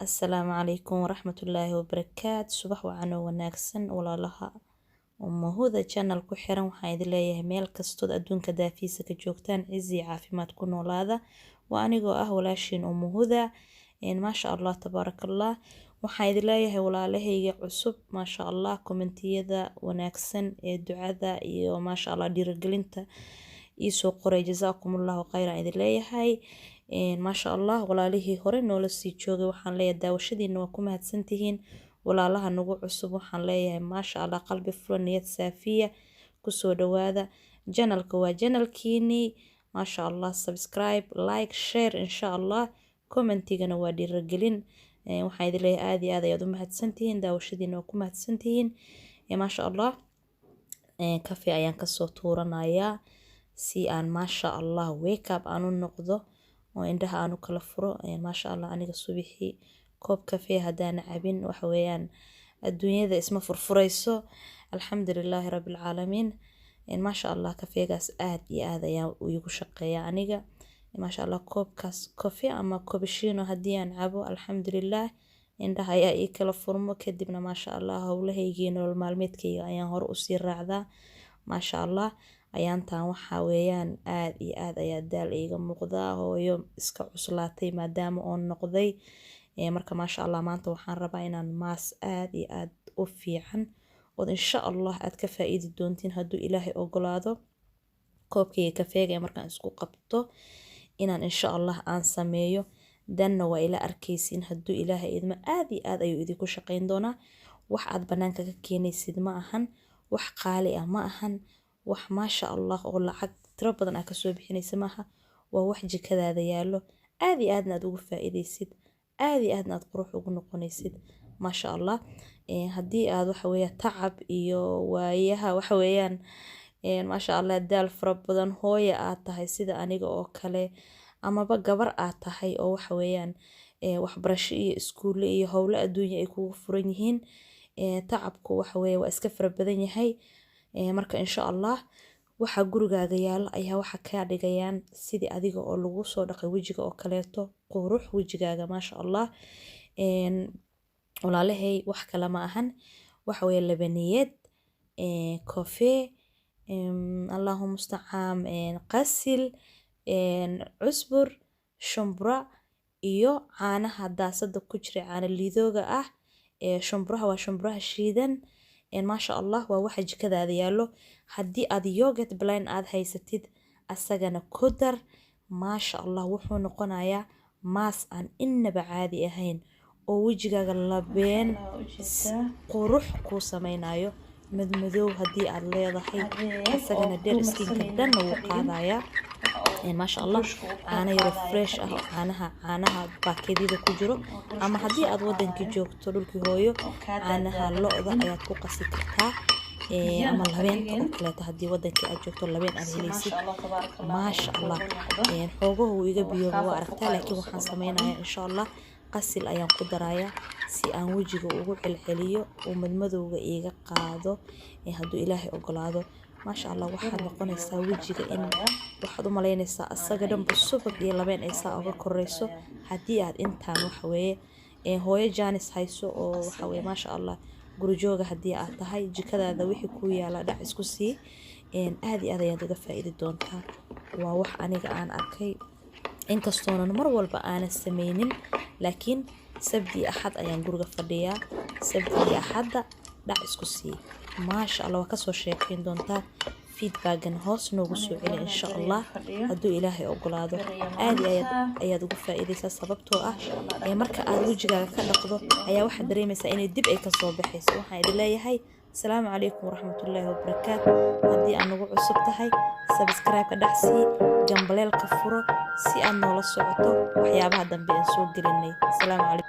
السلام عليكم ورحمة الله وبركاته. صباح وعنا وناكسن ولا لها هذا channel ku xiran waxaan idin leeyahay meel kastood adduunka daafiisa ka joogtaan cizi caafimaad ku noolaada waa anigoo ah walaashiin Huda maasha Allah tabarakallah waxaan idin leeyahay walaalahayga cusub maasha Allah commentiyada wanaagsan ee ducada iyo maasha Allah dhiirigelinta isoo qoray jazaakumullahu khayran idin leeyahay maasha Allah walaalihii hore noola sii joogay waxaan leeyahay daawashadiina waa ku mahadsantihiin walaalaha nagu cusub waxaan leeyahay maasha Allah qalbi furan niyad saafiya kusoo dhawaada channelka waa channelkiini maasha Allah subscribe like share insha Allah commentigana waa dhiirigelin waxaan idin leeyahay aad iyo aad ayaad u mahadsantihiin daawashadiina waa ku mahadsantihiin maasha Allah kafe ayaan kasoo tuuranayaa si aan maasha Allah wake up aan u noqdo oo indhaha aan u kala furo maasha Allah aniga subaxii koob kafe hadaan cabin waxa weeyaan adduunyada isma furfurayso alxamdulilaahi rabbil caalamiin maasha Allah kafeegaas aad iyo aad ayaa igu shaqeeyaa aniga maasha Allah koobkaas kafe ama koobshiino hadii aan cabo alxamdulillaah indhaha ayaa ii kala furmo kadibna maasha Allah hawlahayga nolol maalmeedkayga ayaan hor u sii raacdaa maasha Allah ayaantaan waxa weeyaan aad iyo aad ayaa daal iiga muuqdaa hooyo iska cuslaatay maadaama oo noqday marka maasha Allah maanta waxaan rabaa inaan maas aad iyo aad u fiican oo insha Allah aad ka faa'iidi doontiin hadduu Ilaahay ogolaado koobkayga kafeega markaan isku qabto inaan insha Allah aan sameeyo danna waa ila arkaysiin hadduu Ilaahay idma aad iyo aad ayuu idinku shaqeyn doonaa wax aad banaanka ka keenaysid ma ahan wax qaali ah ma ahan wax maasha Allah oo lacag tiro badan ka soo bixinaysa maaha waa wax jikadaada yaalo aad iyo aadna aad ugu faa'iideysid aad iyo aadna aad qurux ugu noqonaysid maasha Allah hadii aad waxa weeyaan tacab iyo waayaha waxa weeyaan maasha Allah daal fara badan hooyo aad tahay sida aniga oo kale amaba gabar aad tahay oo waxa weeyaan waxbarasho iyo iskuul iyo hawlo adduunyo ay kugu furan yihiin tacabku waxa weeye waa iska fara badan yahay marka insha Allah waxa gurigaaga yaalo ayaa waxa ka dhigayaan sidii adiga oo lagu soo dhaqay wajiga oo kaleeto qurux wajigaaga maasha Allah walaalahay wax kala ma ahan waxa weeye labaniyad kafe Allahumma musta'an qasil cusbur shumbra iyo caanaha daasada ku jira caana liidooga ah shumbraha waa shumbraha shiidan maasha Allah waa waxa jikadaada yaalo hadii aad yogurt blind aad haysatid asagana ku dar maasha Allah wuxuu noqonayaa maas aan inaba caadi ahayn oo wajigaaga labeen qurux ku samaynayo madmadow hadii aad leedahay asagana dheer skinka dhan wuu qaadayaa maasha Allah caana yar fresh ah caanaha baakadida ku jiro ama hadii aad wadankii joogto dhulkii hooyo caanaha lo'da ayaad ku qasi kartaa ama labeenta oo kale hadii wadankii aad joogto labeen aad helaysid maasha Allah xoogahu iga biyo waa aragtaa laakiin waxaan sameynayaa insha Allah qasil ayaan ku darayaa si aan wajiga ugu celceliyo oo madmadowga iiga qaado hadduu Ilaahay ogolaado maasha Allah waxaad noqonaysaa wajiga in waxaad u malaynaysaa asaga dhanba subag iyo labeen ay saa uga korayso hadii aad intaan waxa weeye hooyo jaanis hayso oo waxa weeye maasha Allah gurjooga hadii aad tahay jikadaada wixii ku yaala dhac isku sii aad iyo aad ayaad uga faa'iidi doontaa waa wax aniga aan arkay inkastoo mar walba aan sameynin laakiin sabti axad ayaan guriga fadhiyaa sabti axada dhac isku sii maasha Allah waa ka soo sheekeyn doontaa feedback-gan hoos noogu soo celi insha Allah hadduu Ilaahay ogolaado aad ayaad ugu faa'iideysaa sababtoo ah marka aad wajigaaga ka dhaqdo ayaa waxa dareemaysaa inay dib ay ka soo baxayso waxaan idin leeyahay السلام عليكم ورحمة الله وبركاته هدي أنا عصب تهي سبسكرايب كدعسي جنبليل كفرو سي أنا ولا صعطو وحيابها دم بين سوق قلني السلام عليكم.